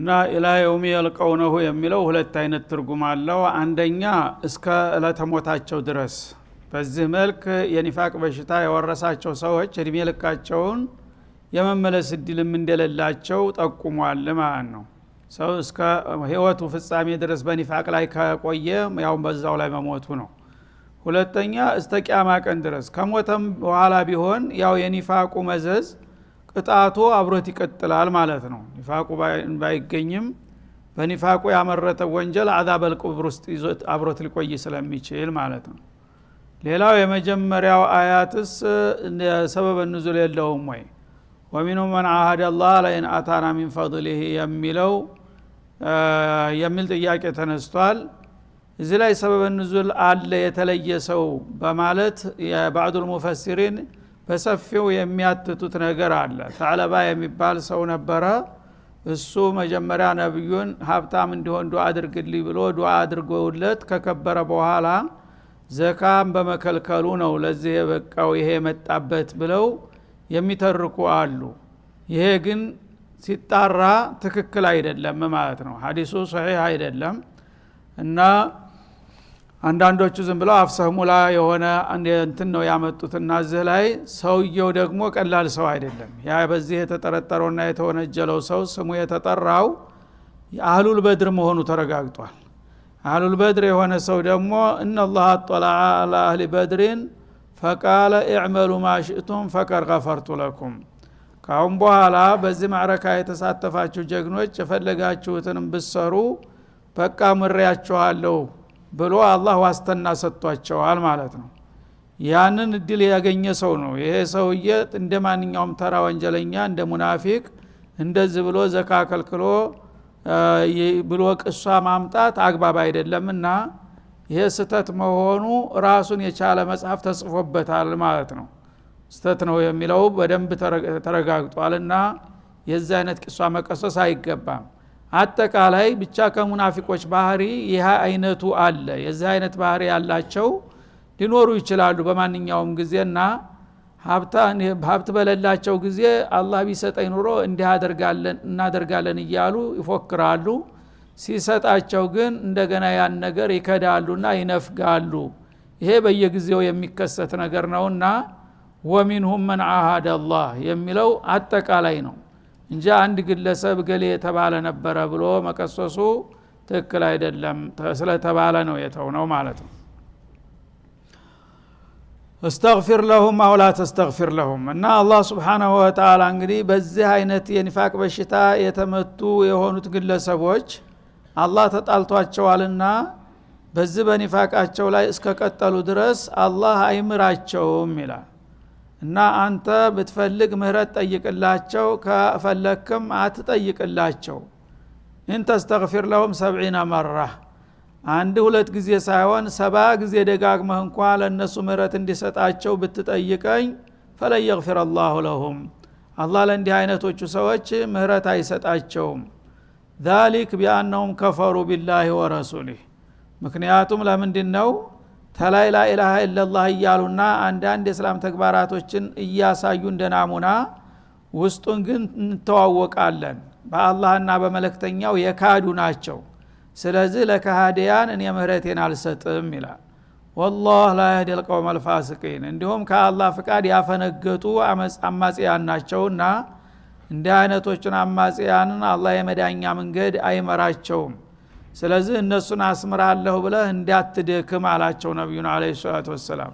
እና ኢላ የውም የልቀውነሁ የሚለው ሁለት አይነት ትርጉም አለው። አንደኛ እስከ ለተሞታቸው ድረስ በዚህ መልክ የኒፋቅ በሽታ የወረሳቸው ሰዎች እድሜ ልካቸውን የመመለስ እድልም እንደሌላቸው ጠቁሟል ማለት ነው። ሰው እስከ ህይወቱ ፍጻሜ ድረስ በኒፋቅ ላይ ከቆየ ያው በዛው ላይ መሞቱ ነው። ሁለተኛ እስከ ቂያማ ቀን ድረስ ከሞተም በኋላ ቢሆን ያው የኒፋቁ መዘዝ ቅጣቱ አብሮት ይቀጥላል ማለት ነው። ኒፋቁ ባይገኝም በኒፋቁ ያመረተ ወንጀል አዛበል ቁብር ውስጥ ይዞት አብሮት ሊቆይ ስለሚችል ማለት ነው። ሌላው የመጀመሪያው አያትስ ሰበብ ንዙል የለውም ወይ? ወሚኑ መን አሃደ አላህ ለኢን አታና ሚን ፈድሊሂ የሚል ጥያቄ ተነስቷል። እዚህ ላይ ሰበብ ንዙል አለ የተለየ ሰው በማለት የባዕዱል ሙፈሲሪን በሰፊው የሚያትቱት ነገር አለ። ተዕለባ የሚባል ሰው ነበረ። እሱ መጀመሪያ ነብዩን ሀብታም እንዲሆን ዱዓ አድርግልኝ ብሎ ዱዓ አድርጎለት ከከበረ በኋላ ዘካም በመከልከሉ ነው ለዚህ የበቃው ይሄ መጣበት ብለው የሚተርኩ አሉ። ይሄ ግን ሲጣራ ትክክል አይደለም ማለት ነው። ሐዲሱ ሶሒህ አይደለም እና አንዳንዶቹ ዝም ብለው አፍሰህ ሙላ የሆነ እንትን ነው ያመጡትና እዚህ ላይ ሰውየው ደግሞ ቀላል ሰው አይደለም። ያ በዚህ የተጠረጠረውና የተወነጀለው ሰው ስሙ የተጠራው የአህሉል በድር መሆኑ ተረጋግጧል። አህሉል በድር የሆነ ሰው ደግሞ ኢነላህ አጠለዐ ዐላ አህሊ በድሪን ፈቃለ ኢዕመሉ ማ ሽእቱም ፈቀድ ገፈርቱ ለኩም፣ ካሁን በኋላ በዚህ ማዕረካ የተሳተፋችሁ ጀግኖች የፈለጋችሁትንም ብትሰሩ በቃ ምሬያችኋለሁ ብሎ አላህ ዋስትና ሰጥቷቸዋል ማለት ነው። ያንን እድል ያገኘ ሰው ነው። ይሄ ሰውዬ እንደ ማንኛውም ተራ ወንጀለኛ እንደ ሙናፊቅ እንደዚህ ብሎ ዘካ ከልክሎ ብሎ ቅሷ ማምጣት አግባብ አይደለምና ይሄ ስተት መሆኑ ራሱን የቻለ መጽሐፍ ተጽፎበታል ማለት ነው። ስተት ነው የሚለው በደንብ ተረጋግጧልና የዚህ አይነት ቅሷ መቀሰስ አይገባም። አጠቃላይ ብቻ ከሙናፊቆች ባህሪ ይህ አይነቱ አለ። የዚህ አይነት ባህሪ ያላቸው ሊኖሩ ይችላሉ በማንኛውም ጊዜና ሀብት በሌላቸው ጊዜ አላህ ቢሰጠኝ ኑሮ እንዲህ እናደርጋለን እያሉ ይፎክራሉ። ሲሰጣቸው ግን እንደገና ያን ነገር ይከዳሉና ይነፍጋሉ። ይሄ በየጊዜው የሚከሰት ነገር ነውና ወሚንሁም መን አሃደ አላህ የሚለው አጠቃላይ ነው እንጂ አንድ ግለሰብ ገሌ የተባለ ነበረ ብሎ መቀሰሱ ትክክል አይደለም። ስለተባለ ነው የተውነው ማለት ነው። استغفر لهم او لا تستغفر لهم እና አላህ Subhanahu Wa Ta'ala እንግዲህ በዚህ አይነት የኒፋቅ በሽታ የተመቱ የሆኑት ግለሰቦች አላህ ተጣልቷቸዋልና በዚህ በኒፋቃቸው ላይ እስከቀጠሉ ድረስ አላህ አይምራቸውም ይላል። እና አንተ ብትፈልግ ምህረት ጠይቅላቸው፣ ከፈለክም አትጠይቅላቸው። ኢን ተስተግፊር ለሁም 70 መራ፣ አንድ ሁለት ጊዜ ሳይሆን 70 ጊዜ ደጋግመህ እንኳን ለነሱ ምህረት እንዲሰጣቸው ብትጠይቀኝ ፈለን ይግፊር አላሁ ለሁም፣ አላህ ለእንዲህ አይነቶቹ ሰዎች ምህረት አይሰጣቸውም። ذلك بأنهم كفروا بالله ورسوله፣ ምክንያቱም ለምንድነው ተላይ ላኢላሃ ኢላላህ እያሉና አንዳንድ የእስላም ተግባራቶችን እያሳዩ እንደናሙና ውስጡን ግን እንተዋወቃለን በአላህና በመለክተኛው የካዱ ናቸው። ስለዚህ ለካሃዲያን እኔ ምህረቴን አልሰጥም ይላል። والله لا يهدي القوم الفاسقين፣ እንዲሁም ከአላህ ፍቃድ ያፈነገጡ አማጺያን ናቸውና እንዲህ አይነቶችን አማጺያንን አላህ የመዳኛ መንገድ አይመራቸውም። ስለዚህ እነሱን አስምራለሁ ብለህ እንዳትደክም አላቸው ነብዩን አለይሂ ሰላቱ ወሰለም።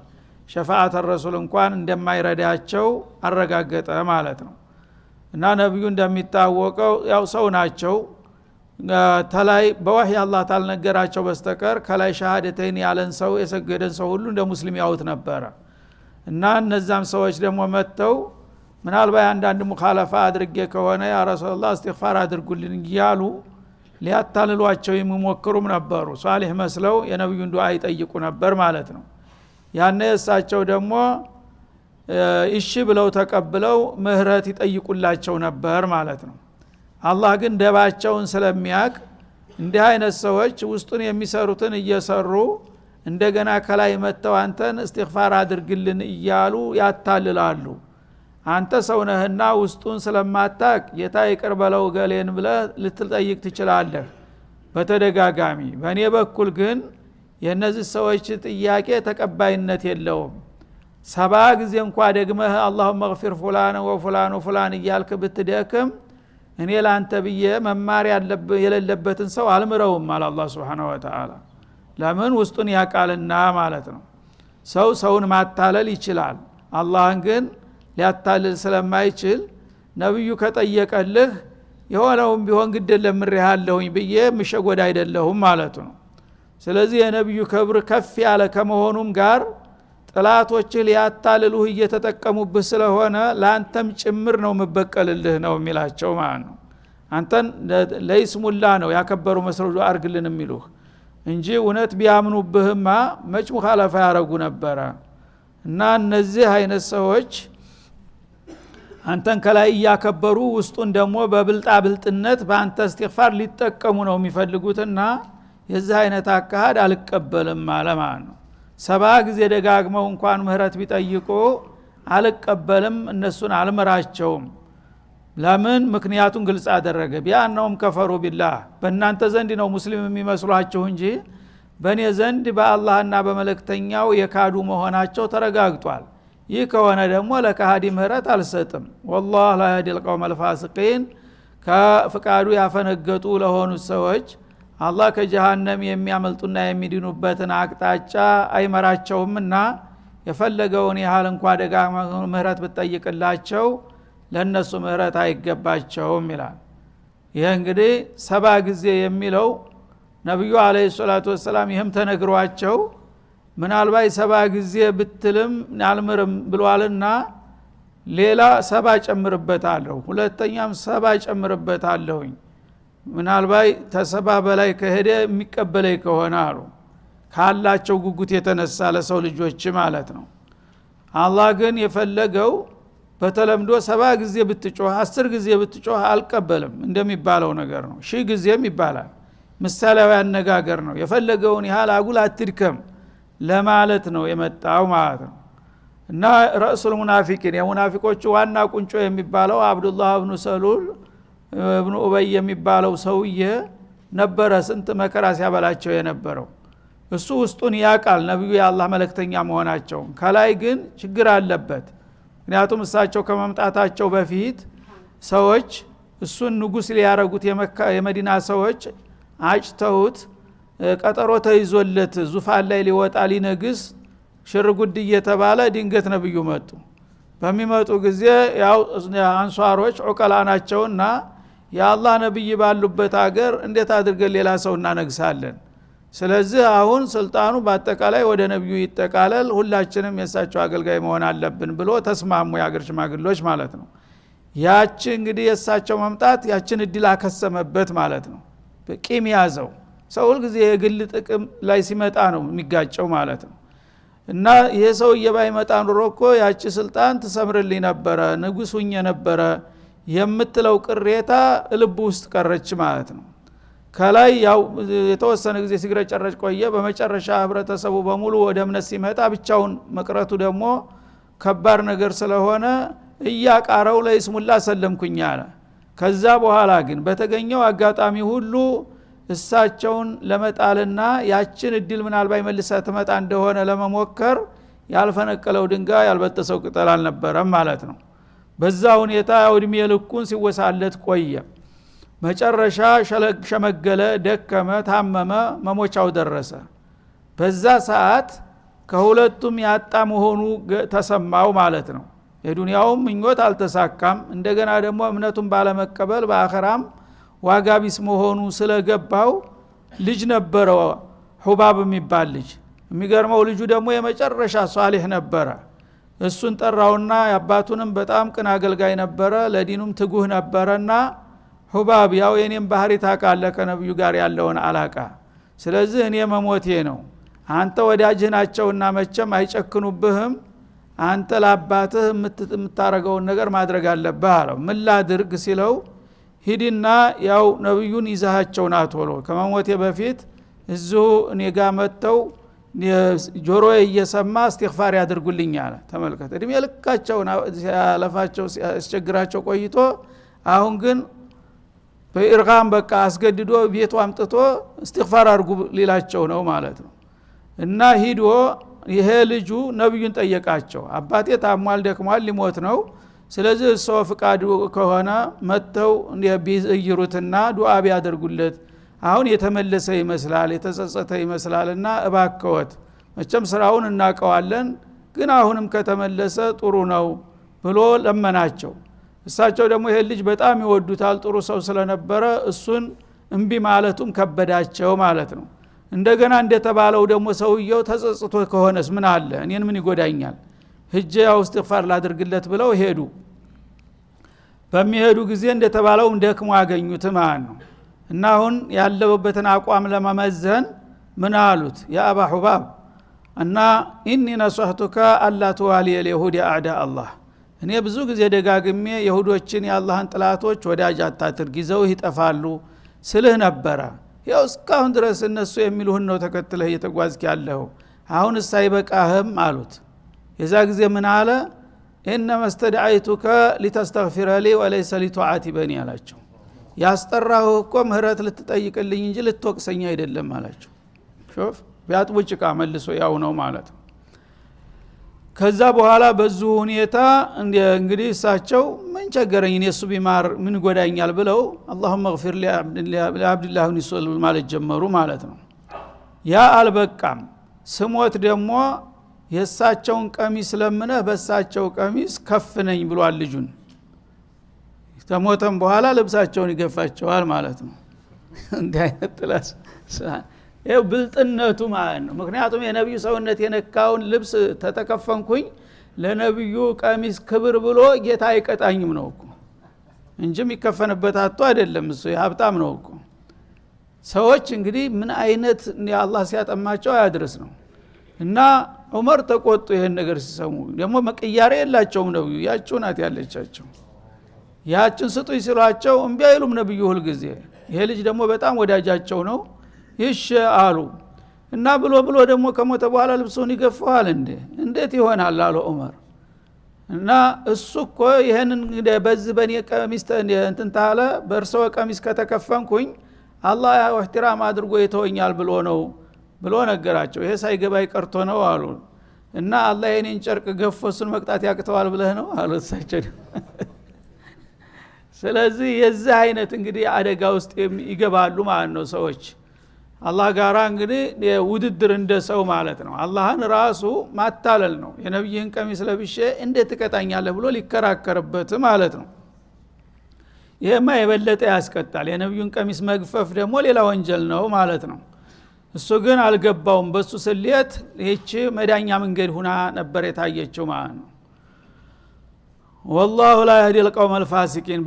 ሸፋዓተ ረሱል እንኳን እንደማይረዳቸው አረጋገጠ ማለት ነው። እና ነብዩ እንደሚታወቀው ያው ሰው ናቸው። ተላይ በወህይ አላህ ታልነገራቸው በስተቀር ከላይ ሸሃደተይን ያለን ሰው የሰገደን ሰው ሁሉ እንደ ሙስሊም ያውት ነበረ። እና እነዛም ሰዎች ደግሞ መተው ምናልባት አንዳንድ ሙኻለፋ አድርጌ ከሆነ ያ ረሱላህ እስትግፋር አድርጉልኝ እያሉ ሊያታልሏቸው የሚሞክሩም ነበሩ። ሷሊህ መስለው የነብዩን ዱዓ ይጠይቁ ነበር ማለት ነው። ያኔ እሳቸው ደግሞ እሺ ብለው ተቀብለው ምህረት ይጠይቁላቸው ነበር ማለት ነው። አላህ ግን ደባቸውን ስለሚያቅ እንዲህ አይነት ሰዎች ውስጡን የሚሰሩትን እየሰሩ እንደገና ከላይ መተው አንተን እስትግፋር አድርግልን እያሉ ያታልላሉ። አንተ ሰው ነህና ውስጡን ስለማታቅ ጌታ ይቅር በለው ገሌን ብለህ ልትጠይቅ ትችላለህ በተደጋጋሚ። በእኔ በኩል ግን የነዚህ ሰዎች ጥያቄ ተቀባይነት የለውም። 70 ጊዜ እንኳን ደግመህ اللهم اغفر فلان وفلان وفلان እያልክ ብትደክም እኔ ላንተ ብዬ መማር የሌለበትን ሰው አልምረውም አለ አላህ Subhanahu Wa Ta'ala። ለምን ውስጡን ያቃልና ማለት ነው። ሰው ሰውን ማታለል ይችላል፣ አላህን ግን ሊያታልል ስለማይችል ነብዩ ከጠየቀልህ የሆነውም ቢሆን ግድ ለምርሃለሁኝ ብዬ ምሸጎዳ አይደለሁም ማለት ነው። ስለዚህ የነብዩ ክብር ከፍ ያለ ከመሆኑም ጋር ጥላቶች ሊያታልሉህ እየተጠቀሙብህ ስለሆነ ላንተም ጭምር ነው መበቀልልህ ነው የሚላቸው ማለት ነው። አንተን ለይስሙላ ነው ያከበሩ መስረዱ አርግልን የሚሉህ እንጂ እውነት ቢያምኑብህማ መች ሙኻለፋ ያረጉ ነበር። እና እነዚህ አይነት ሰዎች አንተን ከላይ ያከበሩ ውስጡን ደግሞ በብልጣ ብልጥነት በአንተ እስትግፋር ሊጠቀሙ ነው የሚፈልጉትና የዚህ አይነት አካሃድ አልቀበልም ማለት ነው። 70 ጊዜ ደጋግመው እንኳን ምህረት ቢጠይቁ አልቀበልም፣ እነሱን አልመራቸውም። ለምን? ምክንያቱን ግልጽ አደረገ። ቢያነውም ከፈሩ ቢላህ በእናንተ ዘንድ ነው ሙስሊም የሚመስሏቸው እንጂ በእኔ ዘንድ በአላህና በመለክተኛው የካዱ መሆናቸው ተረጋግጧል። ይህ ከሆነ ደግሞ ለካሃዲ ምህረት አልሰጥም። ወላሂ ላ የህዲል ቀውመል ፋሲቂን ከፍቃዱ ያፈነገጡ ለሆኑ ሰዎች አላህ ከጀሃነም የሚያመልጡና የሚድኑበትን አቅጣጫ አይመራቸውምና የፈለገውን ያህል እንኳን ደጋግመው ምህረት ብትጠይቅላቸው ለነሱ ምህረት አይገባቸውም ይላል። ይሄ እንግዲህ 70 ጊዜ የሚለው ነብዩ አለይሂ ሰላቱ ወሰለም ይህም ተነግሯቸው ምናልባት 70 ጊዜ ብትልም አልምርም ብሏልና ሌላ 70 ጨምርበታለሁ፣ ሁለተኛም 70 ጨምርበታለሁኝ ምናልባት ተሰባ በላይ ከሄደ የሚቀበለኝ ከሆነ አሉ። ካላቸው ጉጉት የተነሳ ለሰው ልጆች ማለት ነው። አላህ ግን የፈለገው በተለምዶ 70 ጊዜ ብትጮህ 10 ጊዜ ብትጮህ አልቀበልም እንደሚባለው ነገር ነው። 1000 ጊዜም ይባላል። ምሳሌያዊ አነጋገር ነው። የፈለገውን ያህል አጉል አትድከም ለማለት ነው የመጣው ማለት ነው። እና ረእሱል ሙናፊቂን የሙናፊቆቹ ዋና ቁንጮ የሚባለው አብዱላህ ኢብኑ ሰሉል ኢብኑ ኡበይ የሚባለው ሰውዬ ነበረ ስንት መከራ ሲያበላቸው የነበረው። እሱ ውስጡን ያቃል ነብዩ የአላህ መልእክተኛ መሆናቸው። ከላይ ግን ችግር አለበት። ምክንያቱም እሳቸው ከመምጣታቸው በፊት ሰዎች እሱን ንጉስ ሊያረጉት የመዲና ሰዎች አጭተውት ቀጠሮ ተይዞለት ዙፋን ላይ ሊወጣ ሊነግስ ሽርጉድ እየተባለ ድንገት ነብዩ መጡ። በሚመጡ ጊዜ ያው አንሷሮች ዑቀላ ናቸውና የአላህ ነብይ ባሉበት ሀገር እንዴት አድርገን ሌላ ሰው እናነግሳለን? ስለዚህ አሁን ስልጣኑ በአጠቃላይ ወደ ነብዩ ይጠቃለል፣ ሁላችንም የሳቸው አገልጋይ መሆን አለብን ብሎ ተስማሙ፣ የአገር ሽማግሌዎች ማለት ነው። ያቺ እንግዲህ የሳቸው መምጣት ያችን እድል አከሰመበት ማለት ነው። በቂም ያዘው። ሰው ሁሉ ጊዜ የግል ጥቅም ላይ ሲመጣ ነው የሚጋጨው ማለት ነው። እና ይሄ ሰውዬ ባይመጣ ኑሮ እኮ ያቺ ስልጣን ትሰምርልኝ ነበረ፣ ንጉስ ሁኜ ነበረ የምትለው ቅሬታ ልብ ውስጥ ቀረች ማለት ነው። ከላይ ያው የተወሰነ ጊዜ ሲግረጨረጭ ቆየ። በመጨረሻ ህብረተሰቡ በሙሉ ወደ እምነት ሲመጣ ብቻውን መቅረቱ ደግሞ ከባድ ነገር ስለሆነ እያቃረው ለይስሙላ ሰለምኩኝ አለ። ከዛ በኋላ ግን በተገኘው አጋጣሚ ሁሉ እሳቸውን ለመጣልና ያችን እድል ምናልባት መልሳ ትመጣ እንደሆነ ለመሞከር ያልፈነቀለው ድንጋይ ያልበጠሰው ቅጠል አልነበረም ማለት ነው። በዛ ሁኔታ እድሜ ልኩን ሲወሳለት ቆየ። መጨረሻ ሸመገለ፣ ደከመ፣ ታመመ፣ መሞቻው ደረሰ። በዛ ሰዓት ከሁለቱም ያጣ መሆኑ ተሰማው ማለት ነው። የዱንያውም ምኞት አልተሳካም፣ እንደገና ደግሞ እምነቱን ባለመቀበል በአኺራም ዋጋ ቢስ መሆኑ ስለገባው ልጅ ነበረው ሁባብ የሚባል ልጅ። የሚገርመው ልጁ ደግሞ የመጨረሻ ሷሊህ ነበረ። እሱን ጠራውና የአባቱንም በጣም ቅን አገልጋይ ነበረ፣ ለዲኑም ትጉህ ነበረና ሁባብ ያው የኔም ባህሪ ታውቃለህ ከነብዩ ጋር ያለውን አላቃ፣ ስለዚህ እኔ መሞቴ ነው፣ አንተ ወዳጅህ ናቸውና መቼም አይጨክኑብህም፣ አንተ ለአባትህ የምታረገውን ነገር ማድረግ አለብህ አለው። ምን ላድርግ ሲለው ሂድና ያው ነብዩን ይዛቸው ና ቶሎ ከመሞቴ በፊት እዚሁ እኔ ጋር መጥተው ጆሮ እየሰማ እስትግፋር ያድርጉልኝ አለ። ተመልከተ እድሜ ልካቸውን ያለፋቸው ሲያስቸግራቸው ቆይቶ አሁን ግን በኢርጋም በቃ አስገድዶ ቤቱ አምጥቶ እስትግፋር አድርጉ ሊላቸው ነው ማለት ነው። እና ሂዶ ይሄ ልጁ ነብዩን ጠየቃቸው። አባቴ ታሟል ደክሟል ሊሞት ነው፣ ስለዚህ ሰው ፍቃዱ ከሆነ መተው ቢይሩትና ዱዓ ቢያደርጉለት አሁን የተመለሰ ይመስላል የተጸጸተ ይመስላልና እባክዎት መቼም ስራውን እናቀዋለን ግን አሁንም ከተመለሰ ጥሩ ነው ብሎ ለመናቸው። እሳቸው ደግሞ ይሄ ልጅ በጣም ይወዱታል ጥሩ ሰው ስለነበረ እሱን እንቢ ማለቱም ከበዳቸው ማለት ነው። እንደገና እንደተባለው ደግሞ ሰውየው ተጸጽቶ ከሆነስ ምን አለ እኔን ምን ይጎዳኛል ሂጄ ያው እስትግፋር ላድርግለት ብለው ሄዱ። በሚሄዱ ጊዜ እንደተባለው ደክሞ አገኙት ማለት ነው። እና አሁን ያለበትን አቋም ለመመዘን ምን አሉት ያ አባ ሁባብ እና ኢኒ ነصحቱከ አላ ተዋሊየ اليهود اعداء الله እኔ ብዙ ጊዜ ደጋግሜ የሁዶችን የአላህን ጥላቶች ወዳጅ አታድርግ ይዘው ይጠፋሉ ስልህ ነበረ። ያው እስካሁን ድረስ እነሱ የሚሉህን ነው ተከትለህ እየተጓዝክ ያለው አሁን ሳይበቃህም አሉት። የዛ ጊዜ ምን አለ انما استدعيتك لتستغفر لي وليس لتعاتبني አላቸው። ያስጠራሁ እኮ ምህረት ልትጠይቅልኝ እንጂ ልትወቅሰኝ አይደለም አላቸው። ሹፍ ቢያጥቡ ጭቃ መልሶ ያው ነው ማለት ነው። ከዛ በኋላ በዙ ሁኔታ እንግዲህ እሳቸው ምን ቸገረኝ እኔ እሱ ቢማር ምን ጎዳኛል ብለው اللهم اغفر لعبد الله بن سلول ማለት ጀመሩ ማለት ነው። ያ አልበቃም ስሞት ደግሞ የእሳቸውን ቀሚስ ለምነህ በእሳቸው ቀሚስ ከፍነኝ ብሏል ልጁን። ተሞተም በኋላ ልብሳቸውን ይገፋቸዋል ማለት ነው። እንዲህ አይነት ጥላስ ይሄው ብልጥነቱ ማለት ነው። ምክንያቱም የነብዩ ሰውነት የነካውን ልብስ ተተከፈንኩኝ ለነብዩ ቀሚስ ክብር ብሎ ጌታ አይቀጣኝም ነው እኮ እንጂ የሚከፈንበት አጥቶ አይደለም እሱ ሀብታም ነው እኮ። ሰዎች እንግዲህ ምን አይነት አላህ ሲያጠማቸው ያድርስ ነው። እና ዑመር ተቆጡ ይሄን ነገር ሲሰሙ። ደግሞ መቀያሪ የላቸውም ነብዩ ያቸው ናት ያለቻቸው። ያችን ስጡኝ ሲሏቸው እምቢ አይሉም ነብዩ ሁሉ ጊዜ። ይሄ ልጅ ደግሞ በጣም ወዳጃቸው ነው ይሽ አሉ። እና ብሎ ደግሞ ከሞተ በኋላ ልብሱን ይገፋዋል እንዴት ይሆናል አሉ ዑመር። እና እሱ እኮ ይሄንን በዚህ በኔ ቀሚስ እንትን ታለ በእርሶ ቀሚስ ከተከፈንኩኝ አላህ ወህትራም አድርጎ ይተወኛል ብሎ ነው ብሎ ነገራቸው። ይሄ ሳይገባይ ቀርቶ ነው አሉ። እና አላህ የኔን ጨርቅ ገፎ እሱን መቅጣት ያቅተዋል ብለህ ነው አሉ እሳቸው። ስለዚህ የዚህ አይነት እንግዲህ አደጋ ውስጥ ይገባሉ ማለት ነው ሰዎች። አላህ ጋራ እንግዲህ ውድድር እንደሰው ማለት ነው። አላህን ራሱ ማታለል ነው። የነብይን ቀሚስ ለብሼ እንዴት ትቀጣኛለህ ብሎ ሊከራከርበት ማለት ነው። ይሄማ የበለጠ ያስቀጣል። የነብዩን ቀሚስ መግፈፍ ደግሞ ሌላ ወንጀል ነው ማለት ነው። እሱ ግን አልገባውም። በሱ ስሌት ይህች መዳኛ መንገድ ሁና ነበር የታየችው ማለት ነው። والله لا يهدي القوم الفاسقين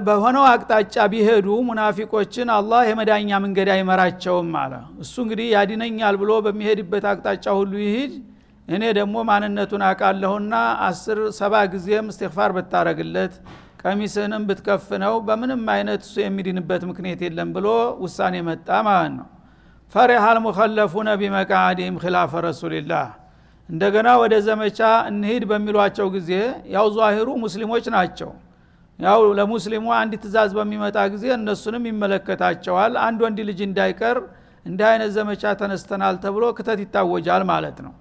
በሆነው አቅጣጫ ቢሄዱ ሙናፊቆችን አላህ የመዳኛ መንገድ አይመራቸውም ማለት። እሱ እንግዲህ ያድነኛል ብሎ በሚሄድበት አቅጣጫ ሁሉ ይሄድ እኔ ደግሞ ማንነቱን አቃለሁና 10-70 ጊዜም እስትግፋር ብታረግለት ቀሚስንም ብትከፍነው በምንም አይነት እሱ የሚድንበት ምክንያት የለም ብሎ ውሳኔ መጣ ማለት ነው። فرح المخلفون بمقعدهم خلاف رسول الله እንደገና ወደ ዘመቻ እንሂድ በሚሏቸው ጊዜ ያው ዛሂሩ ሙስሊሞች ናቸው። ያው ለሙስሊሙ አንድ ትእዛዝ በሚመጣ ጊዜ እነሱንም ይመለከታቸዋል። አንድ ወንድ ልጅ እንዳይቀር እንደ አይነት ዘመቻ ተነስተናል ተብሎ ክተት ይታወጃል ማለት ነው።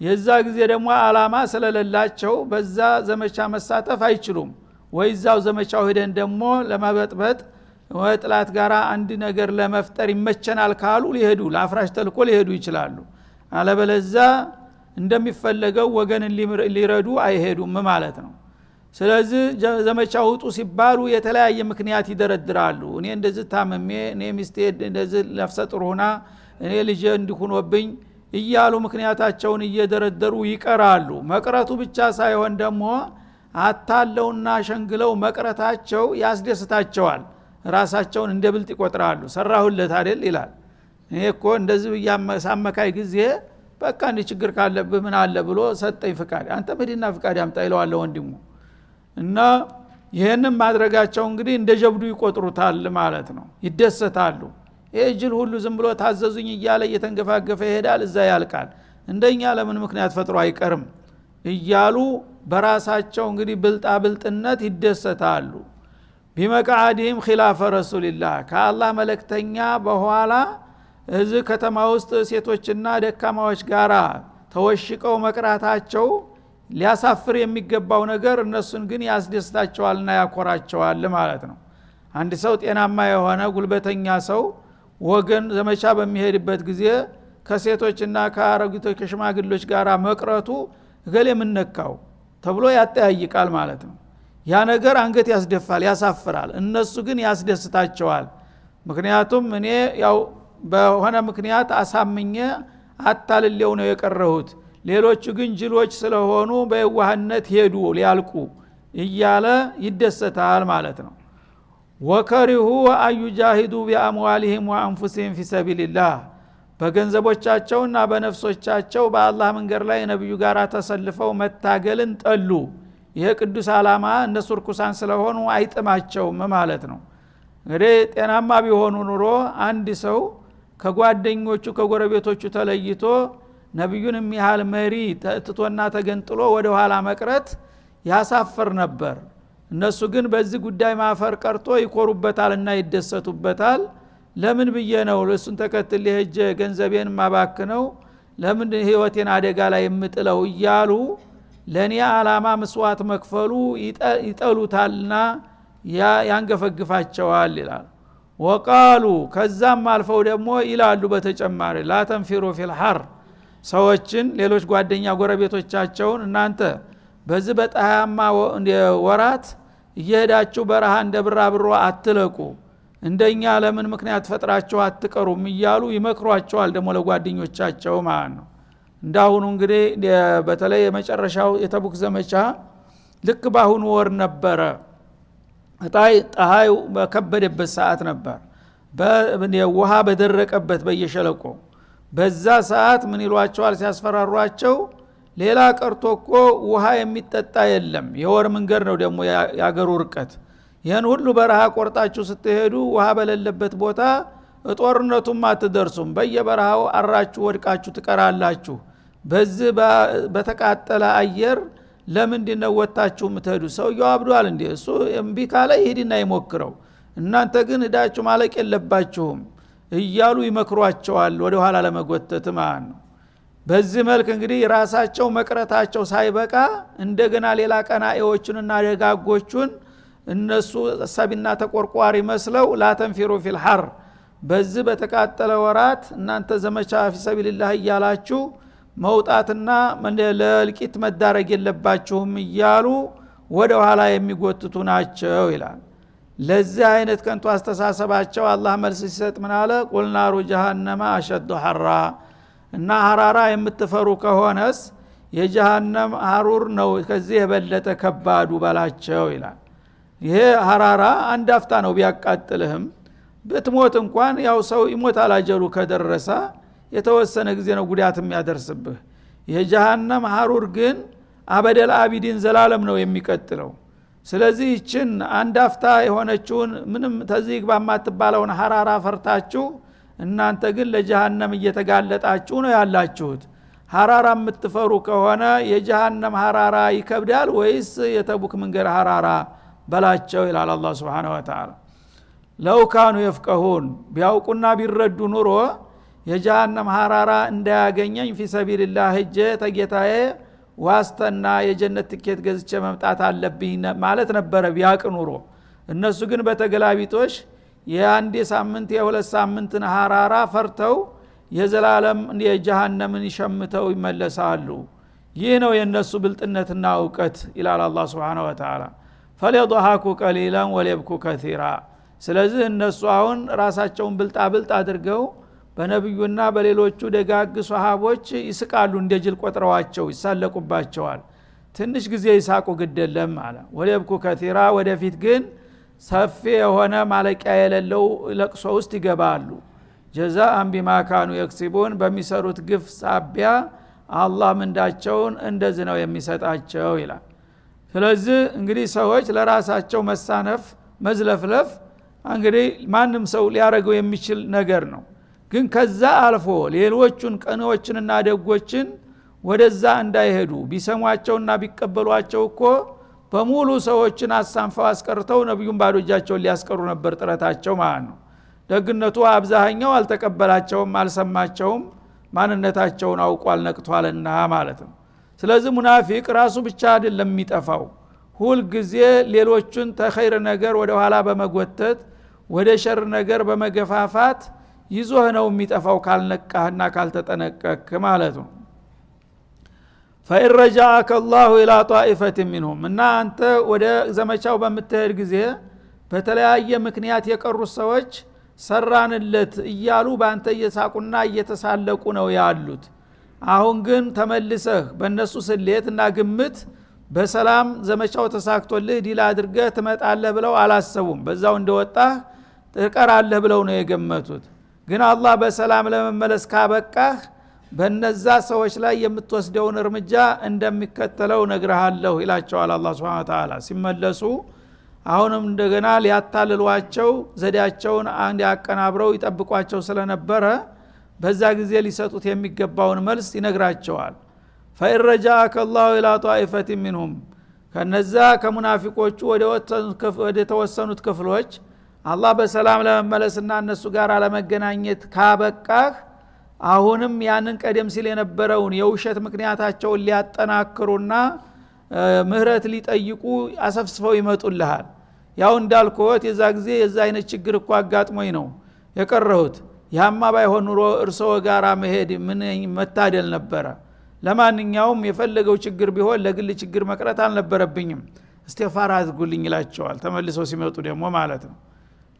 የዛ ጊዜ ደግሞ አላማ ስለሌላቸው በዛ ዘመቻ መሳተፍ አይችሉም። ወይዛው ዘመቻው ሄደን ደግሞ ለማበጥበጥ ወጥላት ጋራ አንድ ነገር ለመፍጠር ይመቸናል ካሉ ሊሄዱ ለአፍራሽ ተልኮ ሊሄዱ ይችላሉ። አለበለዛ እንደሚፈለገው ወገንን ሊረዱ አይሄዱም ማለት ነው። ስለዚህ ዘመቻው ውጡ ሲባሉ የተለያየ ምክንያት ይደረድራሉ። እኔ እንደዚህ ታመሜ፣ እኔ ሚስቴ እንደዚህ ነፍሰ ጡር ሆና፣ እኔ ልጅ እንዲሆንብኝ እያሉ ምክንያታቸውን እየደረደሩ ይቀራሉ። መቅረቱ ብቻ ሳይሆን ደግሞ አታለውና ሸንግለው መቅረታቸው ያስደስታቸዋል። ራሳቸውን እንደ ብልጥ ይቆጥራሉ። ሰራሁለት አይደል ይላል። እኔ እኮ እንደዚህ ያመሳመካይ ጊዜ በቃ እንደ ችግር ካለብህ ምን አለ ብሎ ሰጠኝ ፍቃድ፣ አንተ መዲና ፍቃድ አምጣ ይለዋል ወንድሙ። እና ይሄንን ማድረጋቸው እንግዲህ እንደ ጀብዱ ይቆጥሩታል ማለት ነው። ይደሰታሉ። ይሄ ጅል ሁሉ ዝም ብሎ ታዘዙኝ እያለ እየተንገፋገፈ ይሄዳል፣ እዛ ያልቃል። እንደኛ ለምን ምክንያት ፈጥሮ አይቀርም እያሉ በራሳቸው እንግዲህ ብልጣብልጥነት ይደሰታሉ። ቢመቃዲህም ኺላፈ ረሱልላህ ከአላህ መልእክተኛ በኋላ እዚህ ከተማ ውስጥ ሴቶችና ደካማዎች ጋራ ተወሽቀው መቅራታቸው ሊያሳፍር የሚገባው ነገር እነሱን ግን ያስደስታቸዋልና ያኮራቸዋል ማለት ነው። አንድ ሰው ጤናማ የሆነ ጉልበተኛ ሰው ወገን ዘመቻ በሚሄድበት ጊዜ ከሴቶችና ከአረጋዊቶች ከሽማግሎች ጋራ መቅረቱ እገሌ ምን ነካው ተብሎ ያጠያይቃል ማለት ነው። ያ ነገር አንገት ያስደፋል፣ ያሳፍራል። እነሱ ግን ያስደስታቸዋል። ምክንያቱም እኔ ያው በሆነ ምክንያት አሳምኜ አታልሌው ነው የቀረሁት፣ ሌሎቹ ግን ጅሎች ስለሆኑ በየዋህነት ሄዱ ሊያልቁ እያለ ይደሰታል ማለት ነው። ወከሪሁ አዩጃሂዱ ቢአምዋሊሂም ወአንፉሲሂም ፊ ሰቢልላህ በገንዘቦቻቸውና በነፍሶቻቸው በአላህ መንገድ ላይ ነብዩ ጋር ተሰልፈው መታገልን ጠሉ። ይሄ ቅዱስ ዓላማ እነሱ ርኩሳን ስለሆኑ አይጥማቸውም ማለት ነው። እንግዲህ ጤናማ ቢሆኑ ኑሮ አንድ ሰው ከጓደኞቹ ከጎረቤቶቹ ተለይቶ ነብዩን የሚያህል መሪ ተጥቶና ተገንጥሎ ወደ ኋላ መቅረት ያሳፍር ነበር። እነሱ ግን በዚህ ጉዳይ ማፈር ቀርቶ ይኮሩበታልና ይደሰቱበታል። ለምን ብዬ ነው ለሱን ተከትል ሄጄ ገንዘቤን ማባክነው፣ ለምን ህይወቴን አደጋ ላይ የምጥለው እያሉ ለኔ ዓላማ መስዋዕት መክፈሉ ይጠሉታልና ያንገፈግፋቸዋል ይላል። ወቃሉ ከዛም አልፈው ደግሞ ይላሉ በተጨማሪ ላተንፊሩ ፊል ሐር ሰዎችን ሌሎች ጓደኛ ጎረቤቶቻቸውን እናንተ በዚህ በጣያማ ወራት እየሄዳችሁ በረሃ እንደ ብራብሮ አትለቁ፣ እንደኛ ለምን ምክንያት ፈጥራችሁ አትቀሩም እያሉ ይመክሯቸዋል ደግሞ ለጓደኞቻቸው ማለት ነው። እንዳሁኑ እንግዲህ በተለይ የመጨረሻው የተቡክ ዘመቻ ልክ ባሁኑ ወር ነበረ። ፀሐይ በከበደበት ሰዓት ነበር፣ ውሃ በደረቀበት በየሸለቆ በዛ ሰዓት ምን ይሏቸዋል ሲያስፈራሯቸው፣ ሌላ ቀርቶ እኮ ውሃ የሚጠጣ የለም፣ የወር መንገድ ነው ደግሞ ያገሩ ርቀት። ይህን ሁሉ በረሃ ቆርጣችሁ ስትሄዱ ውሃ በሌለበት ቦታ ጦርነቱም አትደርሱም፣ በየበረሃው አራችሁ ወድቃችሁ ትቀራላችሁ። በዚህ በተቃጠለ አየር ለምንድነው ወጣችሁ ምትሄዱ? ሰውየው አብዷል እንዴ? እሱ እምቢ ካለ ይሄድና ይሞክረው፣ እናንተ ግን ሄዳችሁ ማለቅ የለባችሁም እያሉ ይመክሯቸዋል ወደ ኋላ ለመጎተት ማለት ነው። በዚህ መልክ እንግዲህ ራሳቸው መቅረታቸው ሳይበቃ እንደገና ሌላ ቀናኤዎቹንና ደጋጎቹን እነሱ ሰቢና ተቆርቋሪ መስለው ላተንፊሩ ፊል ሐር በዚህ በተቃጠለ ወራት እናንተ ዘመቻ ፊ ሰቢልላህ እያላችሁ መውጣትና ለልቂት መዳረግ የለባችሁም እያሉ ወደ ኋላ የሚጎትቱ ናቸው ይላል። ለዚህ አይነት ከንቱ አስተሳሰባቸው አላህ መልስ ሲሰጥ ምን አለ? ቁል ናሩ ጀሃነመ አሸዱ ሐራ እና ሐራራ የምትፈሩ ከሆነስ የጀሃነም ሐሩር ነው ከዚህ የበለጠ ከባዱ በላቸው ይላል። ይሄ ሐራራ አንድ አፍታ ነው ቢያቃጥልህም፣ ብትሞት እንኳን ያው ሰው ይሞታል አጀሉ ከደረሰ የተወሰነ ጊዜ ነው ጉዳት የሚያደርስብህ። የጀሃነም ሐሩር ግን አበደል አቢዲን ዘላለም ነው የሚቀጥለው። ስለዚህ ይችን አንድ አፍታ የሆነችውን ምንም ተዚግ ባማትባለውን ሐራራ ፈርታችሁ እናንተ ግን ለጀሃነም እየተጋለጣችሁ ነው ያላችሁት። ሐራራ የምትፈሩ ከሆነ የጀሃነም ሐራራ ይከብዳል ወይስ የተቡክ መንገድ ሐራራ በላቸው ይላል አላህ Subhanahu Wa Ta'ala። ለው ካኑ የፍቀሁን ቢያውቁና ቢረዱ ኑሮ የጀሃነም ሐራራ እንዳያገኘኝ ፊ ሰቢልላህ ሂጀ ተጌታዬ ዋስተና የጀነት ትኬት ገዝቼ መምጣት አለብኝ ማለት ነበረ ቢያቅ ኑሮ። እነሱ ግን በተገላቢጦሽ የአንድ ሳምንት የሁለት ሳምንትን ሐራራ ፈርተው የዘላለም የጀሃነምን ይሸምተው ይመለሳሉ። ይህ ነው የነሱ ብልጥነትና ዕውቀት ይላል አላህ Subhanahu Wa Ta'ala። ፈለضحኩ ቀሊላ ወለብኩ ከሲራ። ስለዚህ እነሱ አሁን ራሳቸውን ብልጣብልጥ አድርገው በነብዩና በሌሎቹ ደጋግ ሷሃቦች ይስቃሉ፣ እንደጅል ቆጥረዋቸው ይሳለቁባቸዋል። ትንሽ ጊዜ ይሳቁ ግደለም አለ። ወለብኩ ከሲራ ወደፊት ግን ሰፊ የሆነ ማለቂያ የሌለው ለቅሶ ውስጥ ይገባሉ። ጀዛአን ቢማ ካኑ የክሲቡን በሚሰሩት ግፍ ሳቢያ አላህ ምንዳቸውን እንደዚህ ነው የሚሰጣቸው ይላል። ስለዚህ እንግዲህ ሰዎች ለራሳቸው መሳነፍ መዝለፍለፍ እንግዲህ ማንም ሰው ሊያረገው የሚችል ነገር ነው። ግን ከዛ አልፎ ሌሎቹን ቀኖችንና ደጎችን ወደዛ እንዳይሄዱ ቢሰሟቸውና ቢቀበሏቸው እኮ በሙሉ ሰዎችን አሳንፈው አስቀርተው ነብዩን ባዶ እጃቸውን ሊያስቀሩ ነበር ጥረታቸው ማለት ነው። ደግነቱ አብዛኛው አልተቀበላቸውም፣ አልሰማቸውም፣ ማንነታቸውን አውቋል ነቅቷልና ማለት ነው። ስለዚህ ሙናፊቅ ራሱ ብቻ አይደለም የሚጠፋው፣ ሁል ጊዜ ሌሎቹን ተኸይር ነገር ወደ ኋላ በመጎተት ወደ ሸር ነገር በመገፋፋት ይዞህ ነው የሚጠፋው ካልነቃህና ካልተጠነቀቅክ ማለት ነው። فإن رجعك الله إلى طائفة منهم እና አንተ ወደ ዘመቻው በምትሄድ ጊዜ በተለያየ ምክንያት የቀሩት ሰዎች ሰራንለት እያሉ ባንተ እየሳቁና እየተሳለቁ ነው ያሉት። አሁን ግን ተመልሰህ በእነሱ ስሌትና ግምት በሰላም ዘመቻው ተሳክቶልህ ዲል አድርገህ ትመጣለህ ብለው አላሰቡም። በዛው እንደወጣህ ትቀራለህ ብለው ነው የገመቱት። ግን አላህ በሰላም ለመመለስ ካበቃህ በነዛ ሰዎች ላይ የምትወስደውን እርምጃ እንደሚከተለው ነግረሃለሁ ይላቸዋል አላህ Subhanahu Wa Ta'ala። ሲመለሱ አሁንም እንደገና ሊያታልሏቸው ዘዴያቸውን አንድ ያቀናብረው ይጠብቋቸው ስለነበረ በዛ ጊዜ ሊሰጡት የሚገባውን መልስ ይነግራቸዋል። فإن رجعك الله إلى طائفة منهم ከነዛ ከሙናፊቆቹ ወደ ተወሰኑት ክፍሎች አላህ በሰላም ለመመለስና እነሱ ጋር ለመገናኘት ካበቃህ አሁንም ያንን ቀደም ሲል የነበረውን የውሸት ምክንያታቸውን ሊያጠናክሩና ምህረት ሊጠይቁ አሰፍስፈው ይመጡልሃል። ያው እንዳልኩት የዛ ጊዜ የዛ አይነት ችግር እኮ አጋጥሞኝ ነው የቀረሁት፣ ያማ ባይሆን ኑሮ እርሶ ጋራ መሄድ ምን መታደል ነበረ። ለማንኛውም የፈለገው ችግር ቢሆን ለግል ችግር መቅረት አልነበረብኝም፣ እስትግፋር አድርጉልኝ ይላቸዋል። ተመልሰው ሲመጡ ደግሞ ማለት ነው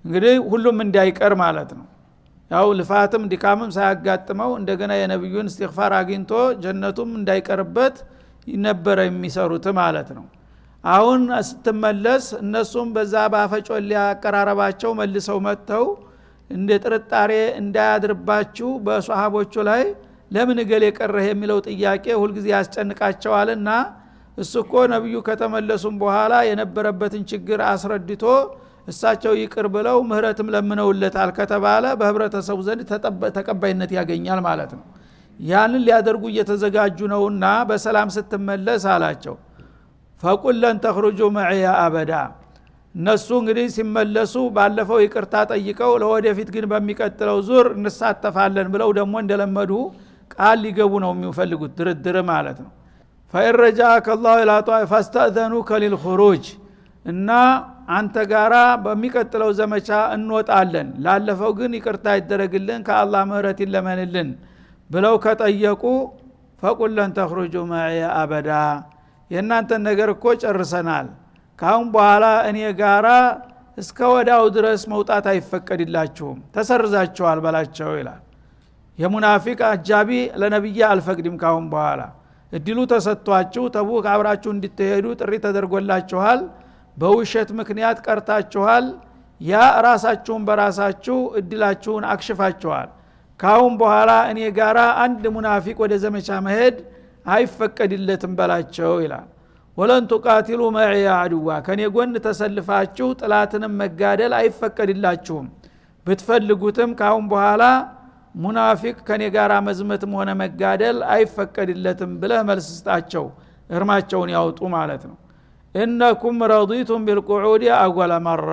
እንግዲህ ሁሉም እንዳይቀር ማለት ነው። ያው ልፋትም ድካምም ሳያጋጥመው እንደገና የነብዩን እስትግፋር አግኝቶ ጀነቱም እንዳይቀርበት ይነበረ የሚሰሩት ማለት ነው። አሁን ስትመለስ እነሱም በዛ ባፈጮል ሊያቀራረባቸው መልሰው መጥተው እንደ ጥርጣሬ እንዳያድርባችሁ በሷሃቦቹ ላይ ለምን ገሌ ቀረህ የሚለው ጥያቄ ሁሉ ጊዜ ያስጨንቃቸዋልና እሱ እኮ ነብዩ ከተመለሱም በኋላ የነበረበትን ችግር አስረድቶ እሳቸው ይቅር ብለው ምህረትም ለምነውለታል ከተባለ በህብረተሰቡ ዘንድ ተቀባይነት ያገኛል ማለት ነው። ያንን ሊያደርጉ እየተዘጋጁ ነውና በሰላም ስትመለስ አላቸው فقل لن تخرجوا معي ابدا። እነሱ እንግዲህ ሲመለሱ ባለፈው ይቅርታ ጠይቀው ለወደፊት ግን በሚቀጥለው ዙር እንሳተፋለን ብለው ደግሞ እንደለመዱ ቃል ሊገቡ ነው የሚፈልጉት፣ ድርድር ማለት ነው። فإن رجعك الله إلى طائفة فاستأذنوك للخروج እና አንተ ጋራ በሚቀጥለው ዘመቻ እንወጣለን ላለፈው ግን ይቅርታ ይደረግልን ከአላህ ምህረት ይለመንልን ብለው ከጠየቁ فقل لن تخرجوا معي ابدا የናንተ ነገር እኮ ጨርሰናል፣ ካሁን በኋላ እኔ ጋራ እስከ ወዳው ድረስ መውጣት አይፈቀድላችሁም፣ ተሰርዛችኋል በላቸው ይላል። የሙናፊቅ አጃቢ ለነብይ አልፈቅድም፣ ካሁን በኋላ እድሉ ተሰጥቷችሁ ተቡክ አብራችሁ እንድትሄዱ ጥሪ ተደርጎላችኋል፣ በውሸት ምክንያት ቀርታችኋል፣ ያ ራሳችሁን በራሳችሁ እድላችሁን አክሽፋችኋል። ካሁን በኋላ እኔ ጋራ አንድ ሙናፊቅ ወደ ዘመቻ መሄድ አይፈቀድለትም በላቸው ይላል። ወለን ተቃቲሉ ማዒ አድዋ ከኔ ጎን ተሰልፋችሁ ጥላትንም መጋደል አይፈቀድላችሁም፣ ብትፈልጉትም ካሁን በኋላ ሙናፊቅ ከኔ ጋራ መዝመትም ሆነ መጋደል አይፈቀድለትም ብለህ መልስ ስጣቸው፣ እርማቸውን ያውጡ ማለት ነው። ኢነኩም ረዲቱም ቢልቁዑድ አወለ መራ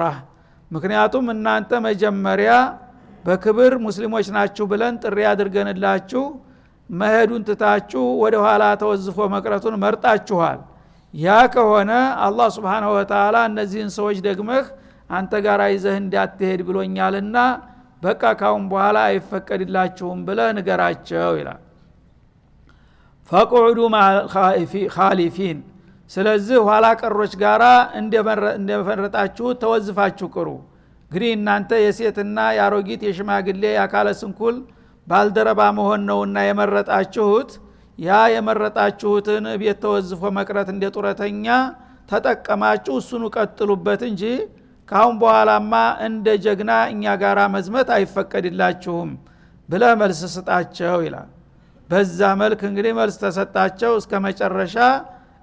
ምክንያቱም እናንተ መጀመሪያ በክብር ሙስሊሞች ናችሁ ብለን ጥሪ አድርገንላችሁ መሄዱን ትታችሁ ወደ ኋላ ተወዝፎ መቅረቱን መርጣችኋል። ያ ከሆነ አላህ Subhanahu Wa Ta'ala እነዚህን ሰዎች ደግመህ አንተ ጋር ይዘህ እንዳትሄድ ብሎኛልና በቃ ካሁን በኋላ አይፈቀድላችሁም ብለህ ንገራቸው ይላል። فقعدوا مع الخالفين ስለዚህ ኋላ ቀሮች ጋራ እንደፈረጣችሁ ተወዝፋችሁ ቅሩ። እንግዲህ እናንተ የሴትና ያሮጊት የሽማግሌ ያካለ ስንኩል ባልደረባ መሆን ነውና የመረጣችሁት፣ ያ የመረጣችሁትን ቤት ተወዝፎ መቅረት እንደ ጡረተኛ ተጠቀማችሁ እሱኑ ቀጥሉበት እንጂ ካሁን በኋላማ እንደ ጀግና እኛ ጋራ መዝመት አይፈቀድላችሁም ብለህ መልስ ስጣቸው ይላል። በዛ መልክ እንግዲህ መልስ ተሰጣቸው። እስከ መጨረሻ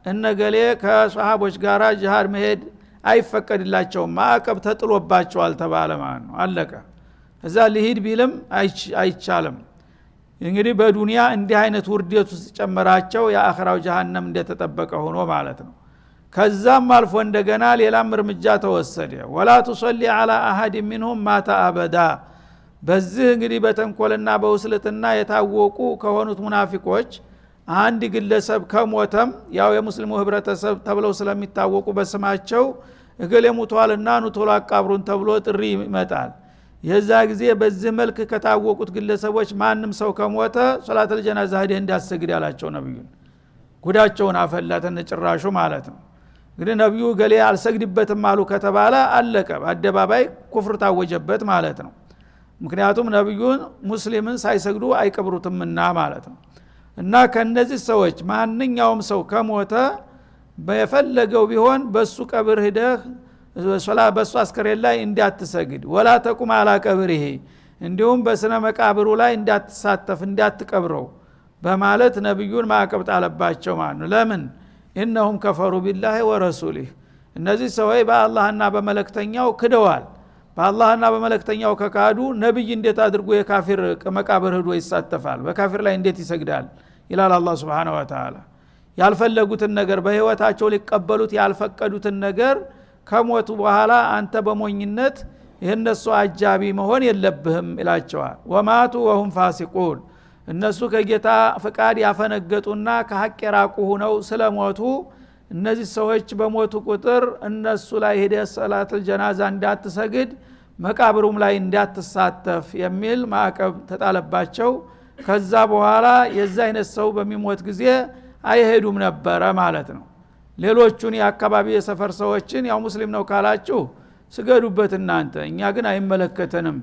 እነገሌ ከሷሃቦች ጋራ ጂሃድ መሄድ አይፈቀድላቸውም፣ ማዕቀብ ተጥሎባቸዋል ተባለ ማለት ነው። አለቀ። እዛ ሊሂድ ቢልም አይቻልም። እንግዲህ በዱንያ እንዲህ አይነት ውርደት ውስጥ ጨመራቸው የአኺራው ጀሃነም እንደተጠበቀ ሆኖ ማለት ነው። ከዛም አልፎ እንደገና ሌላም እርምጃ ተወሰደ። ወላ ቱሰሊ ዐላ አሐድ ሚንሁም ማታ አበዳ። በዚህ እንግዲህ በተንኮልና በውስልትና የታወቁ ከሆኑት ሙናፊቆች አንድ ግለሰብ ከሞተም ያው የሙስሊሙ ህብረተሰብ ተብለው ስለሚታወቁ በስማቸው እገሌ ሞቷልና ኑ ቶሎ አቃብሩን ተብሎ ጥሪ ይመጣል። የዛ ጊዜ በዚህ መልክ ከታወቁት ግለሰቦች ማንም ሰው ከሞተ ሶላተል ጀናዛ ሄደህ እንዳትሰግድ ያላቸው ነብዩ ጉዳቸውን አፈላተን ጭራሹ ማለት ነው። እንግዲህ ነብዩ ገሌ አልሰግድበትም አሉ ከተባለ አለቀ፣ በአደባባይ ኩፍር ታወጀበት ማለት ነው። ምክንያቱም ነብዩን ሙስሊምን ሳይሰግዱ አይቀብሩትምና ማለት ነው። እና ከነዚህ ሰዎች ማንኛውም ሰው ከሞተ በፈለገው ቢሆን በሱ ቀብር ሄደህ በሱ አስከሬን ላይ እንዳትሰግድ፣ ወላ ተቁም አላ ቀብሪሂ፣ እንዲሁም በስነ መቃብሩ ላይ እንዳትሳተፍ እንዳትቀብረው በማለት ነብዩን ማዕቀብ ጣለባቸው ማለት ነው። ለምን? ኢነሁም ከፈሩ ቢላሂ ወረሱሊህ፣ እነዚህ ሰዎች በአላህና በመለክተኛው ክደዋል። በአላህና በመለክተኛው ከካዱ ነብይ እንዴት አድርጎ የካፊር መቃብር ሄዶ ይሳተፋል? በካፊር ላይ እንዴት ይሰግዳል? ይላል አላህ Subhanahu Wa Ta'ala። ያልፈለጉትን ነገር በህይወታቸው ሊቀበሉት ያልፈቀዱትን ነገር ከሞቱ በኋላ አንተ በሞኝነት የነሱ አጃቢ መሆን የለብህም ይላቸዋል። ወማቱ ወሁም ፋሲቁን፣ እነሱ ከጌታ ፍቃድ ያፈነገጡና ከሐቅ የራቁ ሆነው ስለሞቱ እነዚህ ሰዎች በሞቱ ቁጥር እነሱ ላይ ሄደህ ሰላተል ጀናዛ እንዳትሰግድ መቃብሩም ላይ እንዳትሳተፍ የሚል ማዕቀብ ተጣለባቸው። ከዛ በኋላ የዛ አይነት ሰው በሚሞት ጊዜ አይሄዱም ነበረ ማለት ነው። ሌሎቹን የአካባቢ የሰፈር ሰዎችን ያው ሙስሊም ነው ካላችሁ ስገዱበት እናንተ፣ እኛ ግን አይመለከተንም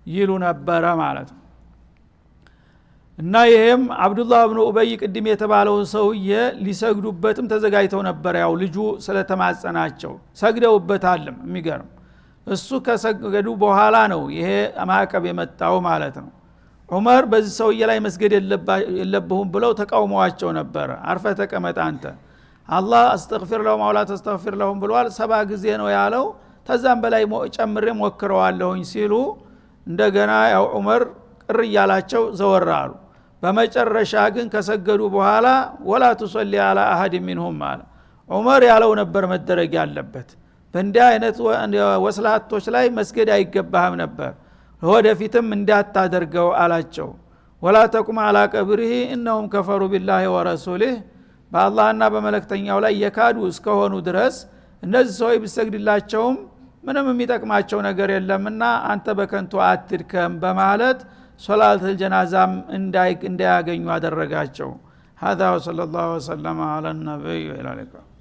ይሉ ነበረ ማለት ነው። እና ይሄም አብዱላህ ኢብኑ ኡበይ ቅድም የተባለውን ሰውዬ ሊሰግዱበትም ተዘጋጅተው ነበር። ያው ልጁ ስለተማጸናቸው ሰግደውበታልም። የሚገርም እሱ ከሰገዱ በኋላ ነው ይሄ ማዕቀብ የመጣው ማለት ነው። ዑመር በዚህ ሰውዬ ላይ መስገድ የለብሁም ብለው ተቃውመዋቸው ነበር። አርፈ ተቀመጥ አንተ፣ አላህ አስተግፊር ለሁም አው ላ ተስተግፊር ለሁም ብሏል፣ 7 ጊዜ ነው ያለው፣ ተዛም በላይ ጨምሬ ሞክረዋለሁኝ ሲሉ እንደገና ያው ዑመር ቅር እያላቸው ዘወራሉ። በመጨረሻ ግን ከሰገዱ በኋላ ወላ ቱሰሊ ዐላ አሐድ ሚንሁም አለ። ዑመር ያለው ነበር መደረግ ያለበት። በእንዲህ አይነት ወስላቶች ላይ መስገድ አይገባህም ነበር፣ ወደፊትም እንዳታደርገው አላቸው። ወላ ተቁም ዐላ ቀብሪሂ እነሁም ከፈሩ ቢላሂ ወረሱሊህ፣ በአላህና በመለክተኛው ላይ የካዱ እስከሆኑ ድረስ እነዚህ ሰዎች ቢሰግድላቸውም ምንም የሚጠቅማቸው ነገር የለምና አንተ በከንቱ አትድከም በማለት ሶላተል ጀናዛም እንዳያገኙ አደረጋቸው። هذا وصلى الله وسلم على النبي وعلى اله